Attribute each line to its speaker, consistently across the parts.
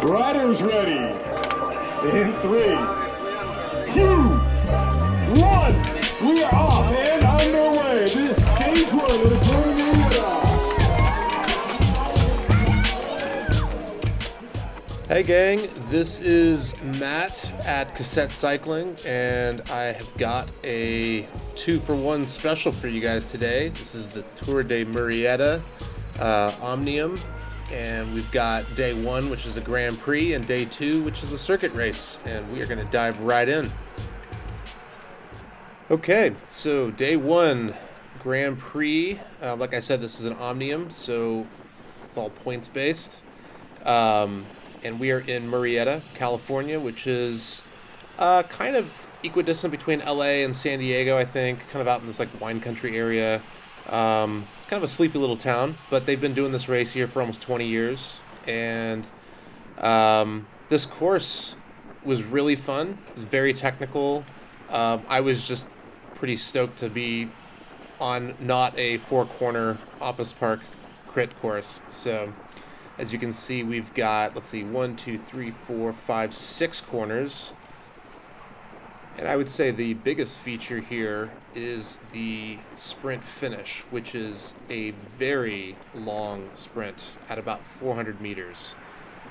Speaker 1: Riders ready. In 3, 2, 1. We are off and underway. This is stage 1 of the Murrieta.
Speaker 2: Hey gang, this is Matt at Cassette Cycling, and I have got a 2-for-1 special for you guys today. This is the Tour de Murrieta Omnium, and we've got day 1, which is a Grand Prix, and day 2, which is a circuit race, and we are going to dive right in. Okay, so day 1, Grand Prix. Like I said, this is an Omnium, so it's all points based. And we are in Murrieta, California, which is kind of equidistant between LA and San Diego, I think, kind of out in this like wine country area. It's kind of a sleepy little town, but they've been doing this race here for almost 20 years. And this course was really fun. It was very technical. I was just pretty stoked to be on not a 4-corner office park crit course. So as you can see, we've got, 1, 2, 3, 4, 5, 6 corners. And I would say the biggest feature here is the sprint finish, which is a very long sprint at about 400 meters.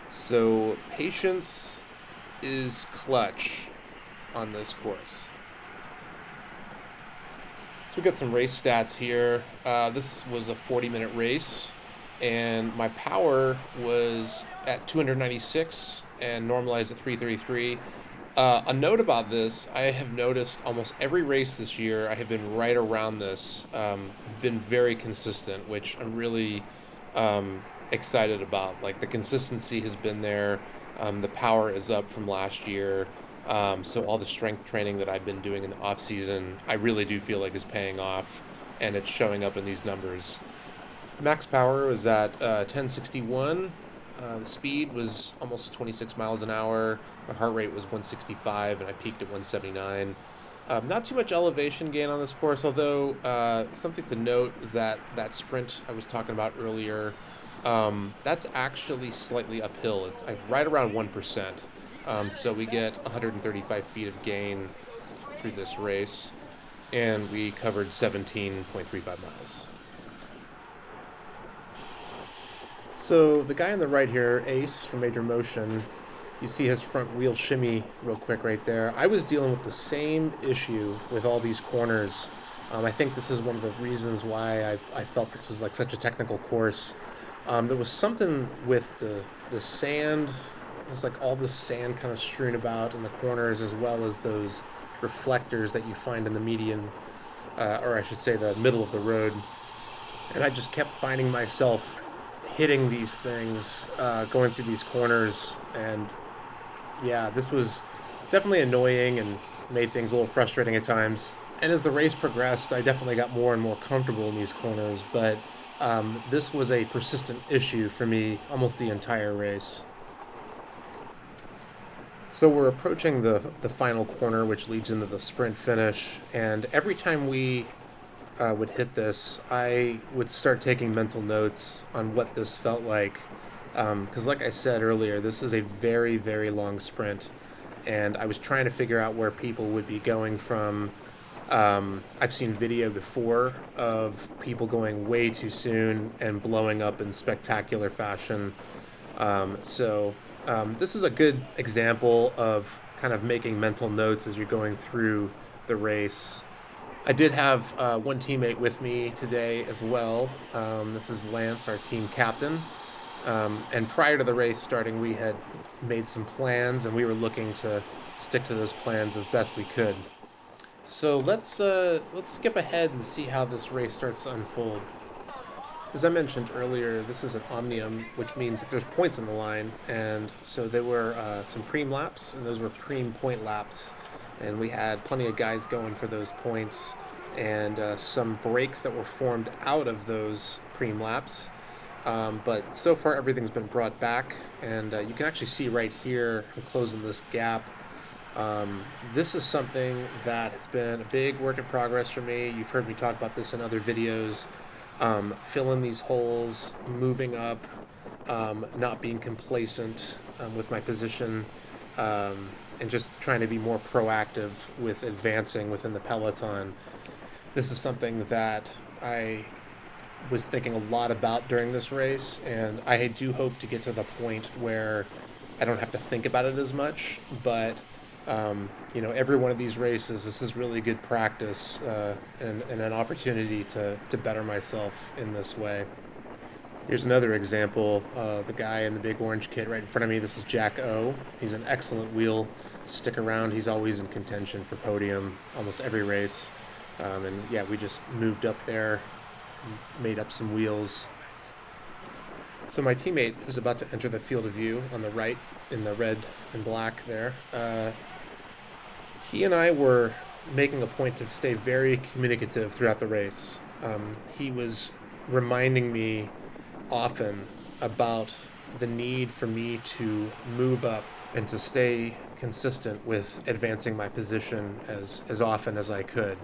Speaker 2: So patience is clutch on this course. So we got some race stats here. This was a 40-minute race, and my power was at 296 and normalized at 333. A note about this, I have noticed almost every race this year I have been right around this, been very consistent, which I'm really excited about. Like, the consistency has been there. The power is up from last year. So all the strength training that I've been doing in the off season, I really do feel like is paying off, and it's showing up in these numbers. Max power was at 1061. The speed was almost 26 miles an hour. My heart rate was 165, and I peaked at 179. Not too much elevation gain on this course, although something to note is that sprint I was talking about earlier, that's actually slightly uphill. It's right around 1%. So we get 135 feet of gain through this race, and we covered 17.35 miles. So the guy on the right here, Ace from Major Motion, you see his front wheel shimmy real quick right there. I was dealing with the same issue with all these corners. I think this is one of the reasons why I felt this was like such a technical course. There was something with the sand. It was like all this sand kind of strewn about in the corners, as well as those reflectors that you find in the median, or I should say the middle of the road. And I just kept finding myself hitting these things, going through these corners, and yeah, this was definitely annoying and made things a little frustrating at times. And as the race progressed, I definitely got more and more comfortable in these corners, but this was a persistent issue for me almost the entire race. So we're approaching the final corner, which leads into the sprint finish, and every time we would hit this, I would start taking mental notes on what this felt like, because like I said earlier, this is a very, very long sprint, and I was trying to figure out where people would be going from. I've seen video before of people going way too soon and blowing up in spectacular fashion, so this is a good example of kind of making mental notes as you're going through the race. I did have one teammate with me today as well. This is Lance, our team captain. And prior to the race starting, we had made some plans, and we were looking to stick to those plans as best we could. So let's skip ahead and see how this race starts to unfold. As I mentioned earlier, this is an Omnium, which means that there's points on the line, and so there were some preem laps, and those were preem point laps. And we had plenty of guys going for those points, and some breaks that were formed out of those preem laps. But so far, everything's been brought back, and you can actually see right here, I'm closing this gap. This is something that has been a big work in progress for me. You've heard me talk about this in other videos. Fill in these holes, moving up, not being complacent, with my position, and just trying to be more proactive with advancing within the peloton. This is something that I was thinking a lot about during this race, and I do hope to get to the point where I don't have to think about it as much. But every one of these races, this is really good practice, and an opportunity to better myself in this way. Here's another example. The guy in the big orange kit right in front of me, this is Jack O. He's an excellent wheel. Stick around. He's always in contention for podium almost every race. And yeah, we just moved up there and made up some wheels. So my teammate, who's about to enter the field of view on the right in the red and black there, he and I were making a point to stay very communicative throughout the race. He was reminding me often about the need for me to move up and to stay consistent with advancing my position as often as I could.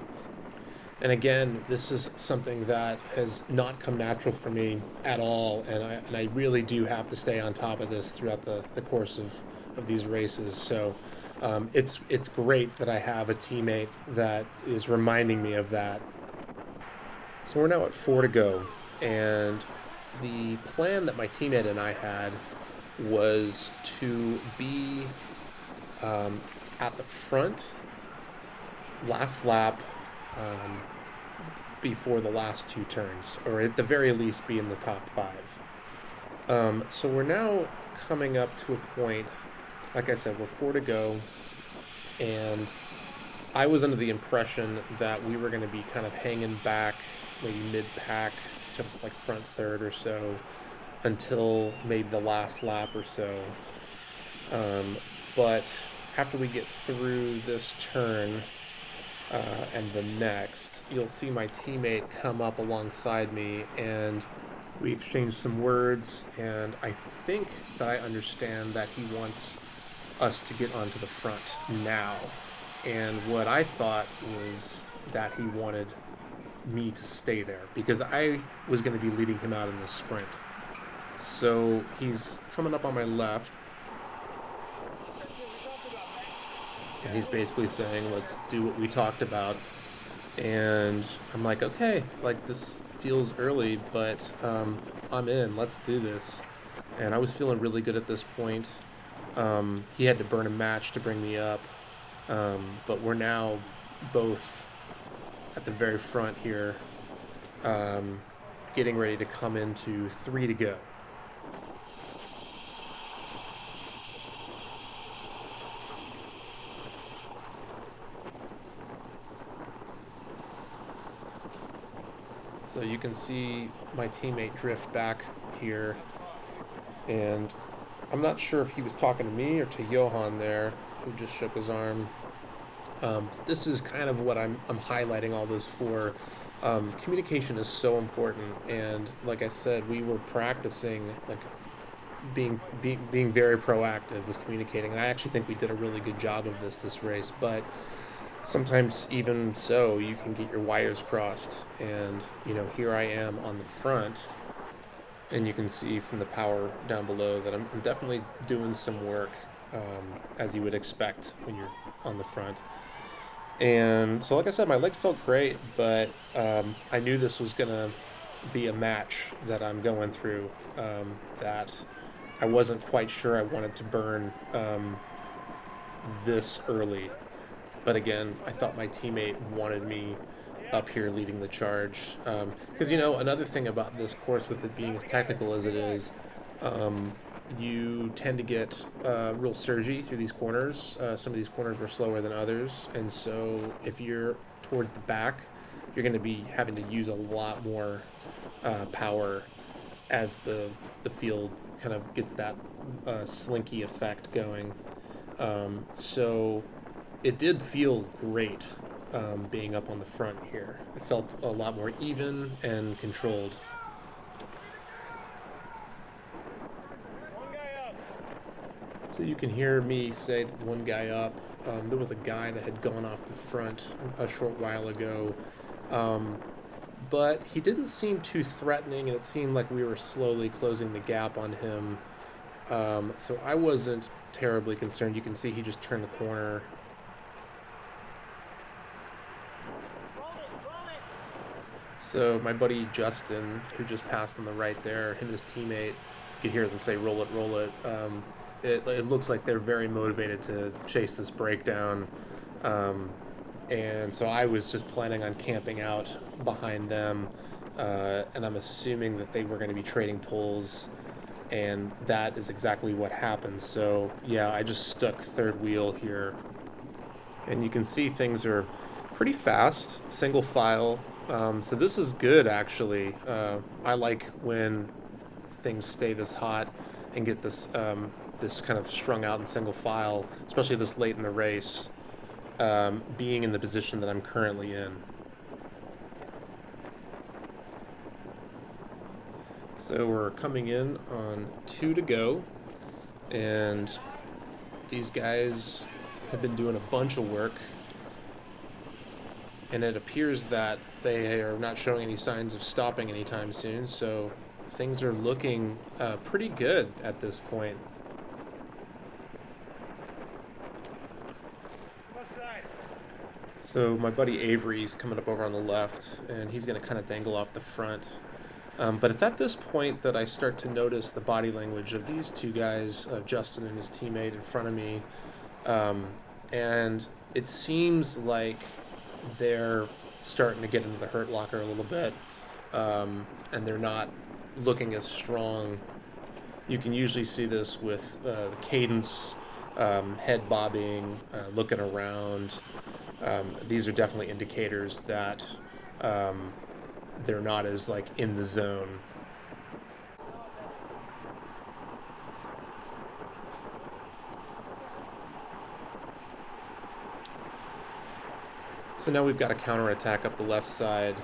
Speaker 2: And again, this is something that has not come natural for me at all, and I really do have to stay on top of this throughout the course of these races. So it's great that I have a teammate that is reminding me of that. So we're now at 4 to go, and the plan that my teammate and I had was to be at the front last lap, before the last 2 turns, or at the very least be in the top 5. So we're now coming up to a point, like I said, we're 4 to go, and I was under the impression that we were going to be kind of hanging back, maybe mid-pack to like front third or so, until maybe the last lap or so. But after we get through this turn, and the next, you'll see my teammate come up alongside me, and we exchange some words, and I think that I understand that he wants us to get onto the front now. And what I thought was that he wanted me to stay there, because I was going to be leading him out in the sprint. So he's coming up on my left, and he's basically saying, let's do what we talked about. And I'm like, okay, like this feels early, but I'm in, let's do this. And I was feeling really good at this point. He had to burn a match to bring me up. But we're now both at the very front here, getting ready to come into 3 to go. So you can see my teammate drift back here, and I'm not sure if he was talking to me or to Johan there, who just shook his arm. This is kind of what I'm highlighting all this for. Communication is so important, and like I said, we were practicing like being very proactive with communicating, and I actually think we did a really good job of this race. But sometimes even so, you can get your wires crossed, and here I am on the front, and you can see from the power down below that I'm definitely doing some work, as you would expect when you're on the front. And so, like I said, my legs felt great, but I knew this was gonna be a match that I'm going through, that I wasn't quite sure I wanted to burn this early. But again, I thought my teammate wanted me up here leading the charge. Because, another thing about this course, with it being as technical as it is, you tend to get real surgy through these corners. Some of these corners were slower than others. And so if you're towards the back, you're going to be having to use a lot more power as the field kind of gets that slinky effect going. So it did feel great being up on the front here. It felt a lot more even and controlled. So you can hear me say that one guy up. There was a guy that had gone off the front a short while ago, but he didn't seem too threatening, and it seemed like we were slowly closing the gap on him. So I wasn't terribly concerned. You can see he just turned the corner. So my buddy Justin, who just passed on the right there, him and his teammate, you could hear them say, roll it, roll it. It looks like they're very motivated to chase this breakdown. And so I was just planning on camping out behind them. And I'm assuming that they were going to be trading pulls. And that is exactly what happened. So yeah, I just stuck third wheel here. And you can see things are pretty fast, single file. So this is good, actually. I like when things stay this hot and get this this kind of strung out in single file, especially this late in the race, being in the position that I'm currently in. So we're coming in on 2 to go, and these guys have been doing a bunch of work, and it appears that they are not showing any signs of stopping anytime soon, so things are looking pretty good at this point. So my buddy Avery's coming up over on the left, and he's going to kind of dangle off the front. But it's at this point that I start to notice the body language of these two guys, Justin and his teammate in front of me. And it seems like they're starting to get into the hurt locker a little bit, and they're not looking as strong. You can usually see this with the cadence, head bobbing, looking around. These are definitely indicators that they're not as like in the zone. So now we've got a counterattack up the left side.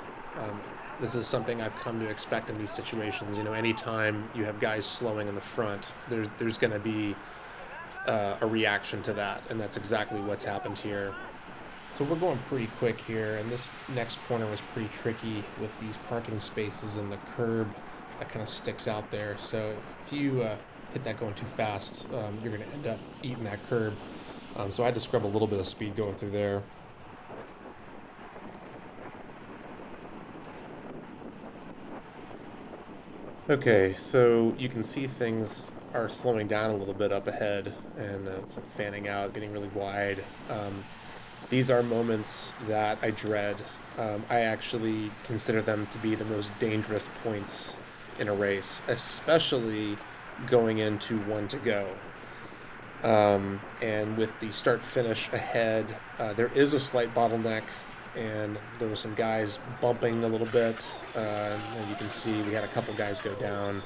Speaker 2: This is something I've come to expect in these situations. You know, anytime you have guys slowing in the front, there's going to be a reaction to that, and that's exactly what's happened here. So we're going pretty quick here, and this next corner was pretty tricky with these parking spaces and the curb that kind of sticks out there. So if you hit that going too fast, you're going to end up eating that curb. So I had to scrub a little bit of speed going through there. Okay, so you can see things are slowing down a little bit up ahead, and it's like fanning out, getting really wide. These are moments that I dread. I actually consider them to be the most dangerous points in a race, especially going into 1 to go. And with the start-finish ahead, there is a slight bottleneck, and there were some guys bumping a little bit. And you can see we had a couple guys go down.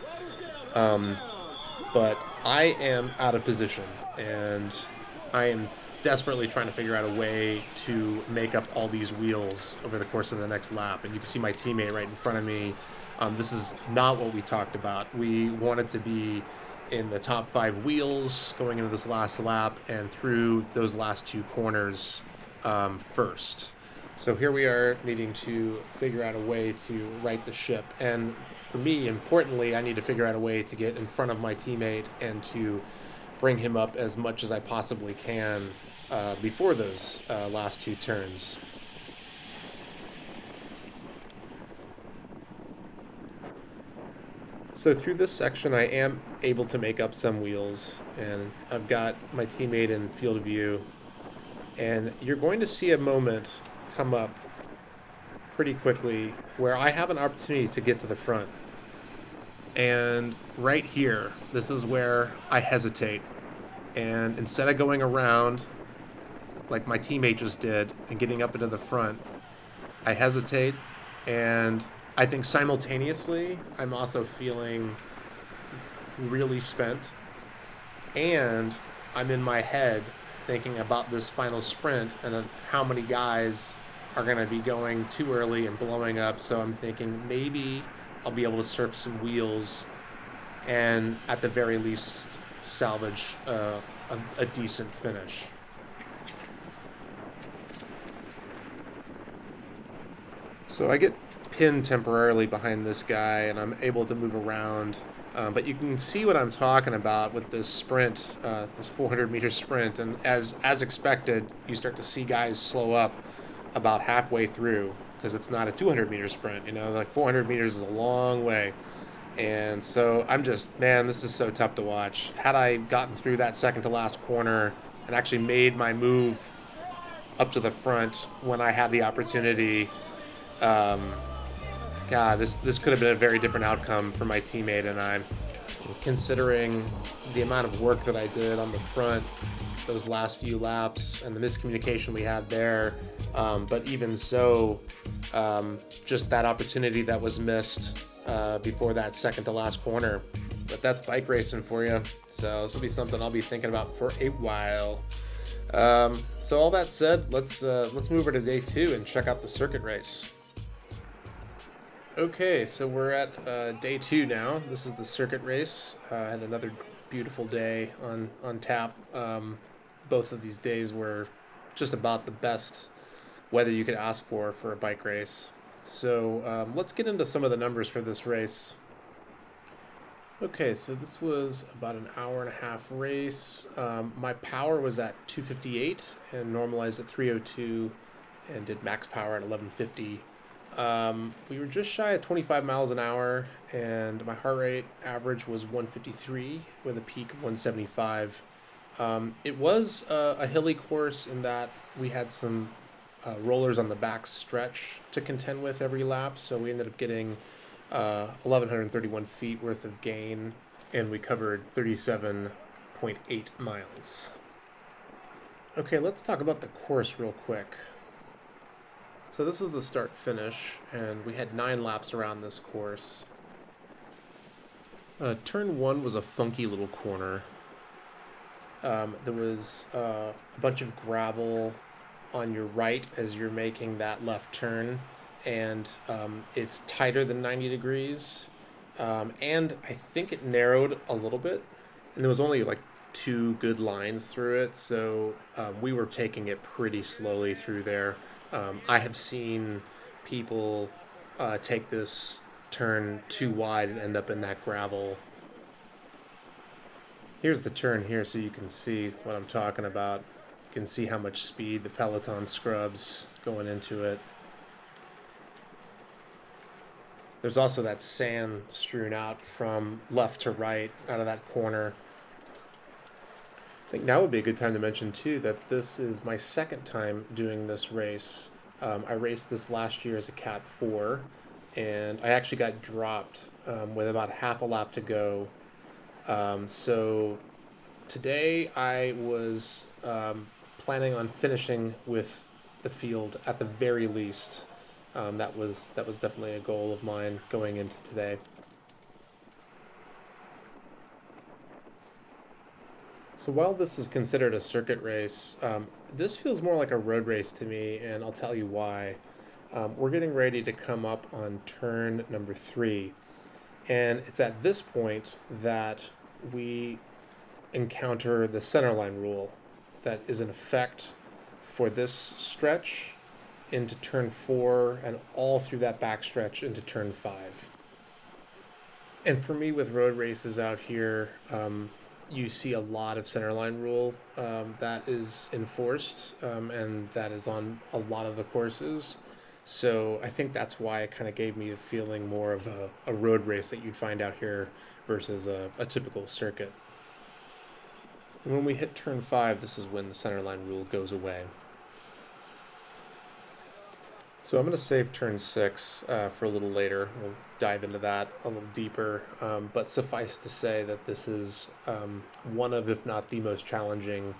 Speaker 2: But I am out of position, and I am desperately trying to figure out a way to make up all these wheels over the course of the next lap. And you can see my teammate right in front of me. This is not what we talked about. We wanted to be in the top 5 wheels going into this last lap and through those last 2 corners first. So here we are needing to figure out a way to right the ship. And for me, importantly, I need to figure out a way to get in front of my teammate and to bring him up as much as I possibly can before those last 2 turns. So through this section, I am able to make up some wheels, and I've got my teammate in field of view, and you're going to see a moment come up pretty quickly where I have an opportunity to get to the front. And right here, this is where I hesitate. And instead of going around like my teammate just did and getting up into the front, I hesitate, and I think simultaneously I'm also feeling really spent, and I'm in my head thinking about this final sprint and how many guys are going to be going too early and blowing up. So I'm thinking maybe I'll be able to surf some wheels and at the very least salvage a decent finish. So I get pinned temporarily behind this guy, and I'm able to move around But you can see what I'm talking about with this sprint, this 400-meter sprint, and as expected, you start to see guys slow up about halfway through because it's not a 200-meter sprint. You know, like 400 meters is a long way, and so I'm just, man, this is so tough to watch. Had I gotten through that second to last corner and actually made my move up to the front when I had the opportunity, um, God, this could have been a very different outcome for my teammate and I, considering the amount of work that I did on the front those last few laps and the miscommunication we had there. But even so, just that opportunity that was missed before that second to last corner. But that's bike racing for you. So this will be something I'll be thinking about for a while. So all that said, let's move over to day 2 and check out the circuit race. Okay, so we're at day 2 now. This is the circuit race. Had another beautiful day on tap. Both of these days were just about the best weather you could ask for a bike race. So let's get into some of the numbers for this race. Okay, so this was about an hour and a half race. My power was at 258 and normalized at 302 and did max power at 1150. We were just shy of 25 miles an hour, and my heart rate average was 153 with a peak of 175. It was a hilly course in that we had some rollers on the back stretch to contend with every lap, so we ended up getting 1,131 feet worth of gain, and we covered 37.8 miles. Okay, let's talk about the course real quick. So this is the start finish, and we had 9 laps around this course. Turn 1 was a funky little corner. There was a bunch of gravel on your right as you're making that left turn, and it's tighter than 90 degrees, and I think it narrowed a little bit, and there was only like 2 good lines through it, so we were taking it pretty slowly through there. I have seen people take this turn too wide and end up in that gravel. Here's the turn here so you can see what I'm talking about. You can see how much speed the Peloton scrubs going into it. There's also that sand strewn out from left to right out of that corner. I think now would be a good time to mention too that this is my second time doing this race. I raced this last year as a Cat 4, and I actually got dropped with about half a lap to go. So today I was planning on finishing with the field at the very least. That was definitely a goal of mine going into today. So while this is considered a circuit race, this feels more like a road race to me, and I'll tell you why. We're getting ready to come up on turn number 3, and it's at this point that we encounter the centerline rule that is in effect for this stretch into turn 4 and all through that back stretch into turn 5. And for me with road races out here, you see a lot of centerline rule that is enforced, and that is on a lot of the courses. So I think that's why it kind of gave me the feeling more of a road race that you'd find out here versus a typical circuit. And when we hit turn 5, this is when the centerline rule goes away. So I'm going to save turn 6 for a little later. We'll dive into that a little deeper. But suffice to say that this is one of, if not the most challenging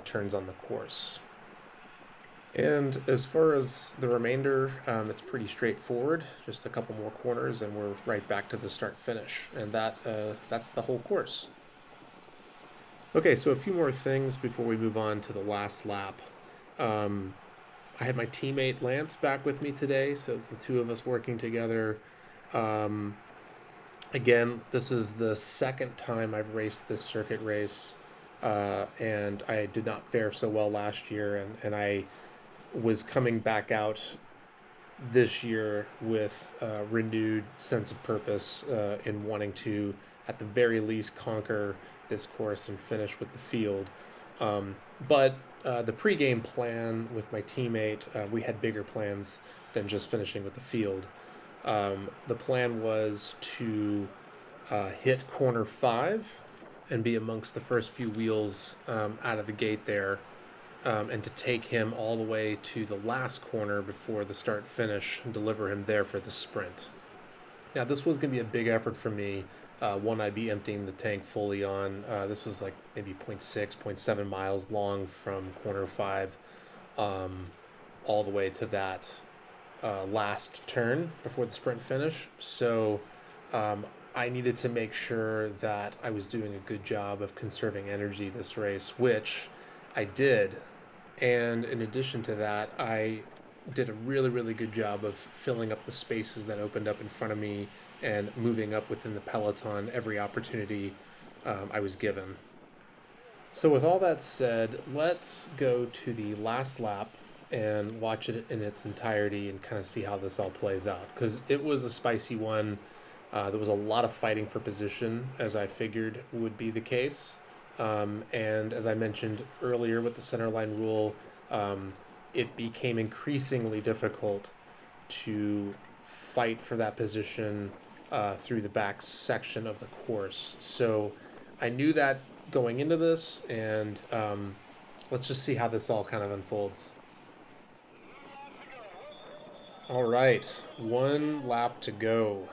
Speaker 2: turns on the course. And as far as the remainder, it's pretty straightforward. Just a couple more corners and we're right back to the start finish. And that's the whole course. Okay, so a few more things before we move on to the last lap. I had my teammate Lance back with me today, so it's the two of us working together. Again, this is the second time I've raced this circuit race, and I did not fare so well last year, and I was coming back out this year with a renewed sense of purpose in wanting to at the very least conquer this course and finish with the field. But the pregame plan with my teammate, we had bigger plans than just finishing with the field. The plan was to hit corner 5 and be amongst the first few wheels out of the gate there, and to take him all the way to the last corner before the start finish and deliver him there for the sprint. Now, this was going to be a big effort for me. One, I'd be emptying the tank fully on. This was like maybe 0.6, 0.7 miles long from corner 5 all the way to that last turn before the sprint finish. So I needed to make sure that I was doing a good job of conserving energy this race, which I did. And in addition to that, I did a really, really good job of filling up the spaces that opened up in front of me and moving up within the peloton every opportunity I was given. So with all that said, let's go to the last lap and watch it in its entirety and kind of see how this all plays out, because it was a spicy one. There was a lot of fighting for position, as I figured would be the case. And as I mentioned earlier with the centerline rule, it became increasingly difficult to fight for that position through the back section of the course. So I knew that going into this, and let's just see how this all kind of unfolds. All right, 1 lap to go.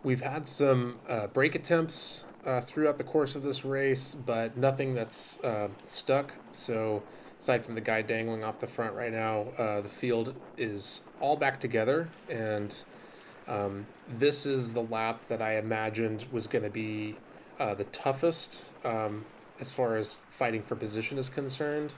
Speaker 2: We've had some brake attempts throughout the course of this race, but nothing that's stuck. So aside from the guy dangling off the front right now, the field is all back together, and this is the lap that I imagined was going to be the toughest as far as fighting for position is concerned,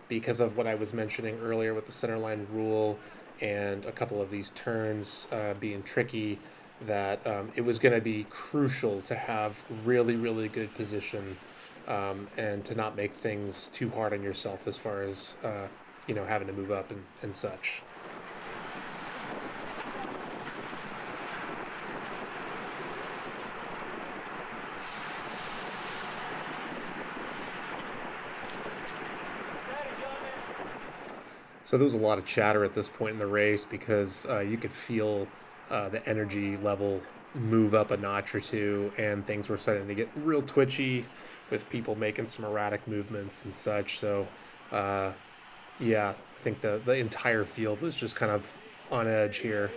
Speaker 2: because of what I was mentioning earlier with the centerline rule and a couple of these turns being tricky, that it was going to be crucial to have really, really good position and to not make things too hard on yourself as far as, having to move up and such. So there was a lot of chatter at this point in the race because you could feel the energy level move up a notch or two, and things were starting to get real twitchy with people making some erratic movements and such. So, I think the entire field was just kind of on edge here.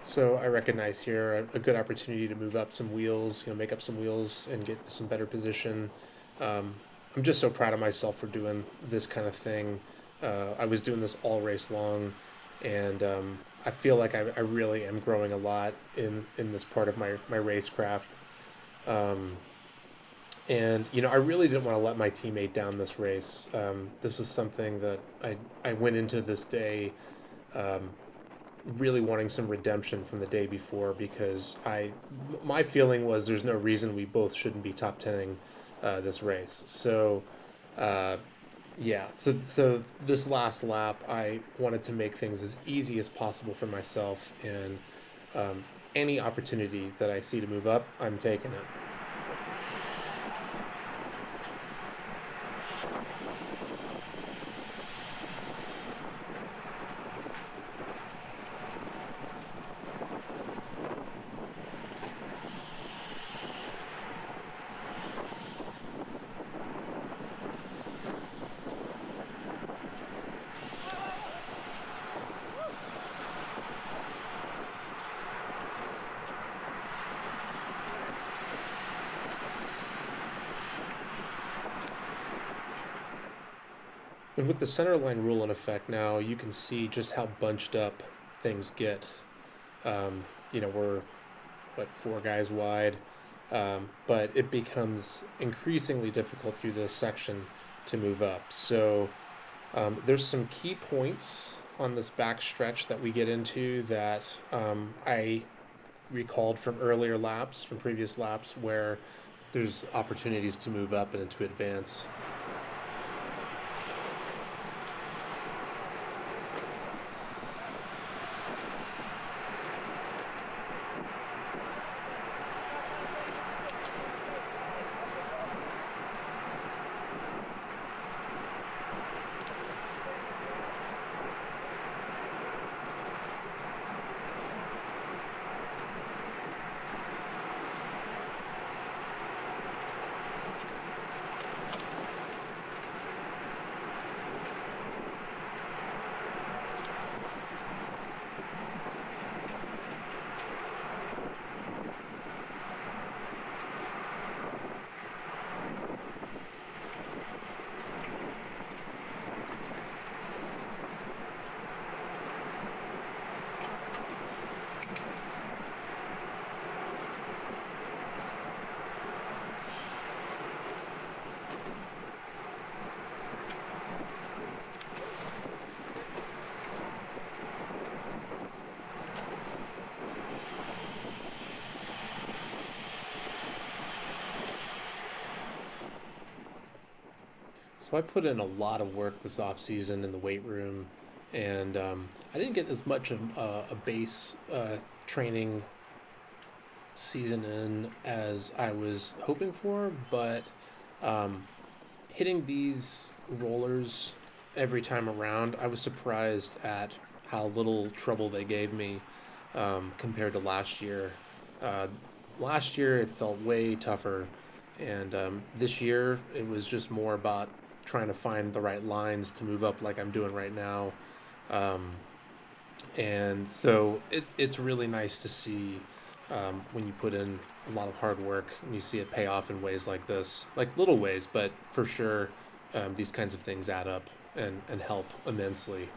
Speaker 2: So I recognize here a good opportunity to move up some wheels, make up some wheels and get some better position. I'm just so proud of myself for doing this kind of thing. I was doing this all race long, and I feel like I really am growing a lot in this part of my racecraft. And, I really didn't want to let my teammate down this race. This was something that I went into this day really wanting some redemption from the day before, because my feeling was there's no reason we both shouldn't be top 10ing this race. So so this last lap I wanted to make things as easy as possible for myself, and any opportunity that I see to move up, I'm taking it. And with the center line rule in effect now, you can see just how bunched up things get. We're, what, 4 guys wide, but it becomes increasingly difficult through this section to move up. So there's some key points on this back stretch that we get into that I recalled from earlier laps, from previous laps, where there's opportunities to move up and to advance. So I put in a lot of work this off season in the weight room, and I didn't get as much of a base training season in as I was hoping for, but hitting these rollers every time around, I was surprised at how little trouble they gave me compared to last year. Last year it felt way tougher, and this year it was just more about trying to find the right lines to move up like I'm doing right now. And so it's really nice to see when you put in a lot of hard work and you see it pay off in ways like this, like little ways, but for sure these kinds of things add up and help immensely.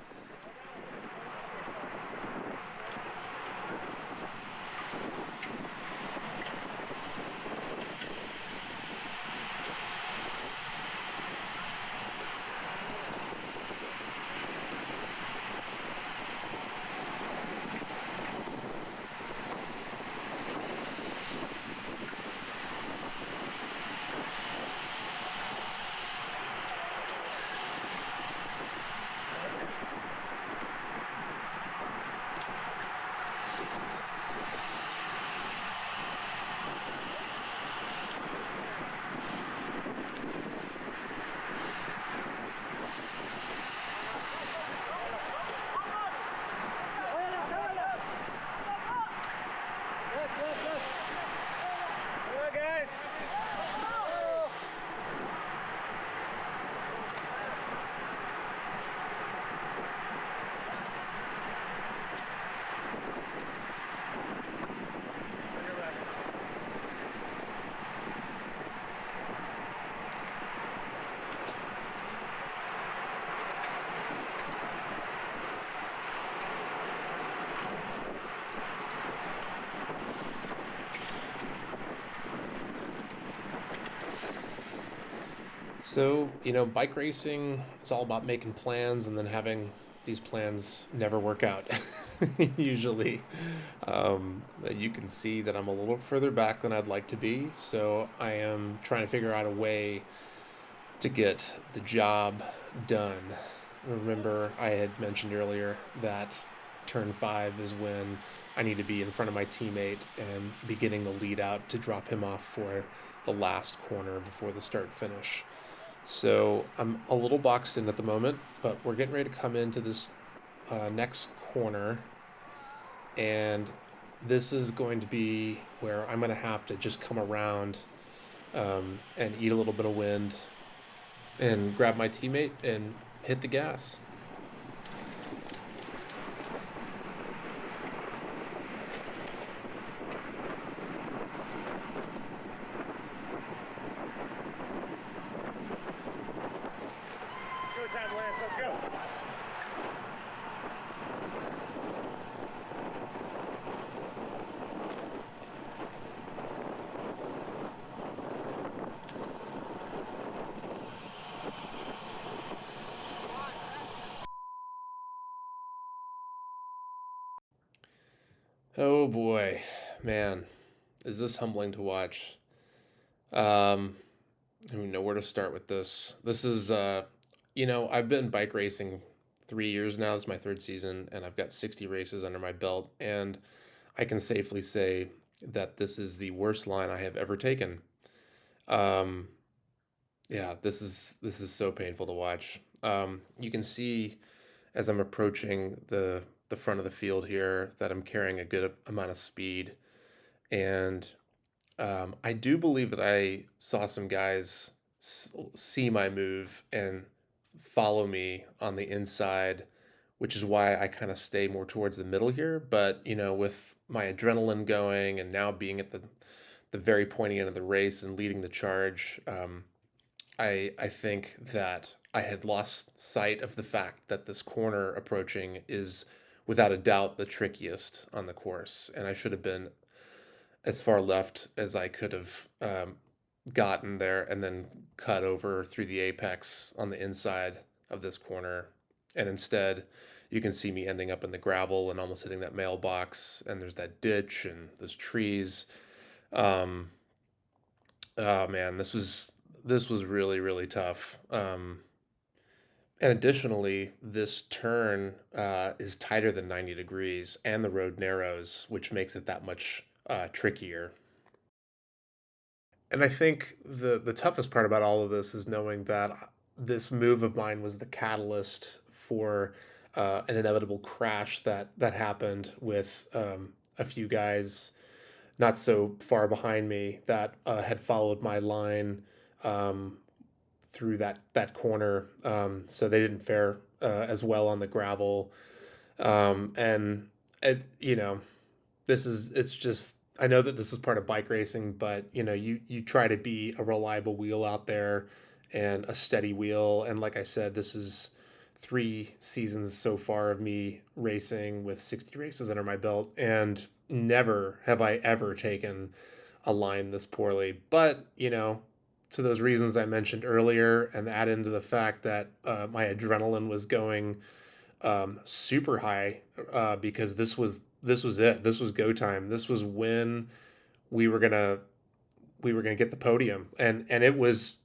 Speaker 2: So, bike racing is all about making plans and then having these plans never work out. Usually, you can see that I'm a little further back than I'd like to be. So I am trying to figure out a way to get the job done. Remember, I had mentioned earlier that turn 5 is when I need to be in front of my teammate and be getting the lead out to drop him off for the last corner before the start finish. So I'm a little boxed in at the moment, but we're getting ready to come into this next corner, and this is going to be where I'm going to have to just come around and eat a little bit of wind and grab my teammate and hit the gas.
Speaker 1: Go time, Lance.
Speaker 2: Oh boy, man, is this humbling to watch? Um, I don't even know where to start with this. This is, I've been bike racing 3 years now. This is my third season, and I've got 60 races under my belt, and I can safely say that this is the worst line I have ever taken. Um, yeah, this is so painful to watch. You can see as I'm approaching the front of the field here that I'm carrying a good amount of speed, and I do believe that I saw some guys see my move and follow me on the inside, which is why I kind of stay more towards the middle here. But with my adrenaline going and now being at the very pointy end of the race and leading the charge, I think that I had lost sight of the fact that this corner approaching is without a doubt the trickiest on the course, and I should have been as far left as I could have gotten there and then cut over through the apex on the inside of this corner. And instead, you can see me ending up in the gravel and almost hitting that mailbox. And there's that ditch and those trees. Um, oh man, this was really really tough. And additionally, this turn is tighter than 90 degrees, and the road narrows, which makes it that much trickier. And I think the toughest part about all of this is knowing that this move of mine was the catalyst for an inevitable crash that happened with a few guys not so far behind me that had followed my line um, through that corner, so they didn't fare as well on the gravel. And it, it's just, I know that this is part of bike racing, but you try to be a reliable wheel out there and a steady wheel. And like I said, this is 3 seasons so far of me racing with 60 races under my belt, and never have I ever taken a line this poorly. But to those reasons I mentioned earlier, and add into the fact that my adrenaline was going super high, because this was it. This was go time. This was when we were gonna we were gonna get the podium, and it was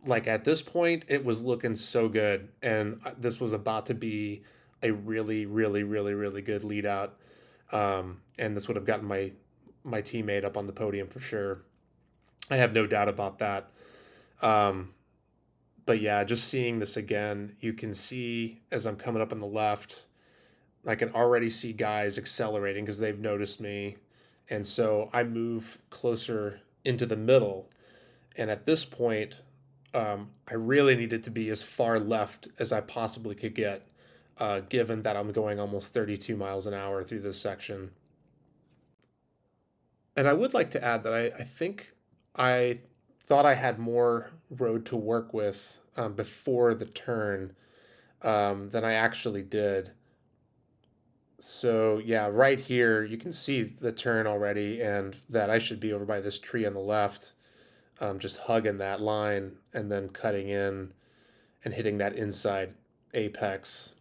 Speaker 2: like at this point it was looking so good, and this was about to be a really really really really good lead out, and this would have gotten my teammate up on the podium for sure. I have no doubt about that. Um, but yeah, just seeing this again, you can see as I'm coming up on the left, I can already see guys accelerating because they've noticed me. And so I move closer into the middle. And at this point, I really needed to be as far left as I possibly could get, given that I'm going almost 32 miles an hour through this section. And I would like to add that I think I thought I had more road to work with before the turn than I actually did. So yeah, right here you can see the turn already, and that I should be over by this tree on the left, just hugging that line and then cutting in and hitting that inside apex.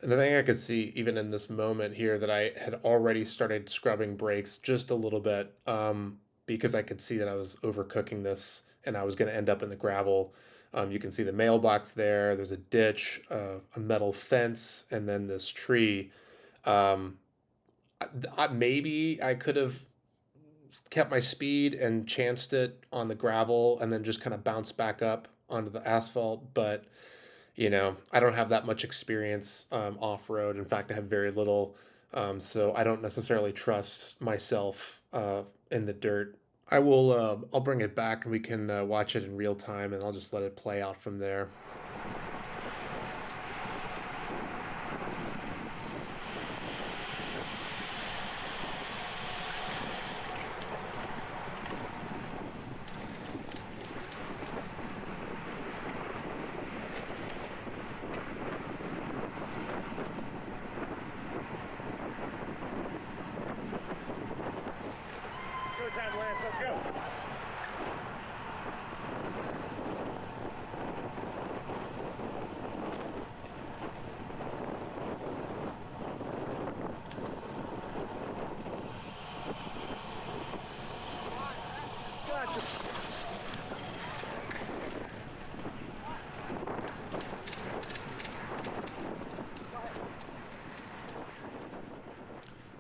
Speaker 2: And I think I could see even in this moment here that I had already started scrubbing brakes just a little bit, because I could see that I was overcooking this and I was going to end up in the gravel. You can see the mailbox there. There's a ditch, a metal fence, and then this tree. Um, Maybe I could have kept my speed and chanced it on the gravel and then just kind of bounced back up onto the asphalt. But, I don't have that much experience off road. In fact, I have very little. So I don't necessarily trust myself in the dirt. I'll bring it back and we can watch it in real time, and I'll just let it play out from there.
Speaker 1: Go time, Lance. Let's go.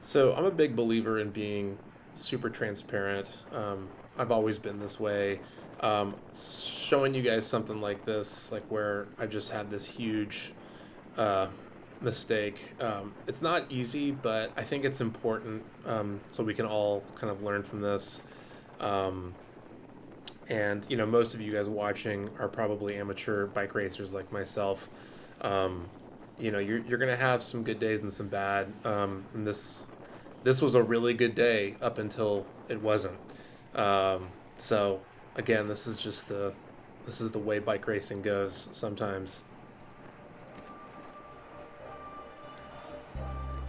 Speaker 2: So I'm a big believer in being super transparent. I've always been this way. Showing you guys something like this, like where I just had this huge uh, mistake. It's not easy, but I think it's important, so we can all kind of learn from this. Um, and most of you guys watching are probably amateur bike racers like myself. Um, you're gonna have some good days and some bad. And this was a really good day up until it wasn't. So again, this is the way bike racing goes sometimes.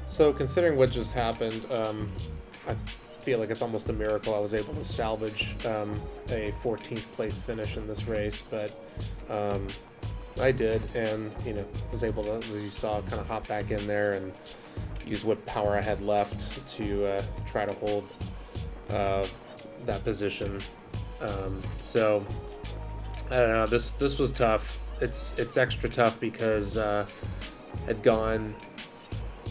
Speaker 2: So considering what just happened, I feel like it's almost a miracle I was able to salvage a 14th place finish in this race, but I did, and was able to, as you saw, kind of hop back in there and use what power I had left to try to hold that position. So I don't know. This was tough. It's extra tough because I'd gone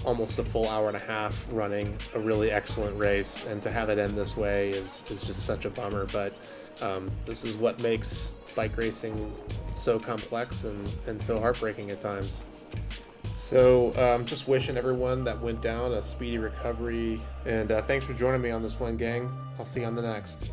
Speaker 2: almost a full hour and a half running a really excellent race, and to have it end this way is just such a bummer. But this is what makes bike racing so complex and so heartbreaking at times. So just wishing everyone that went down a speedy recovery, and thanks for joining me on this one, gang. I'll see you on the next.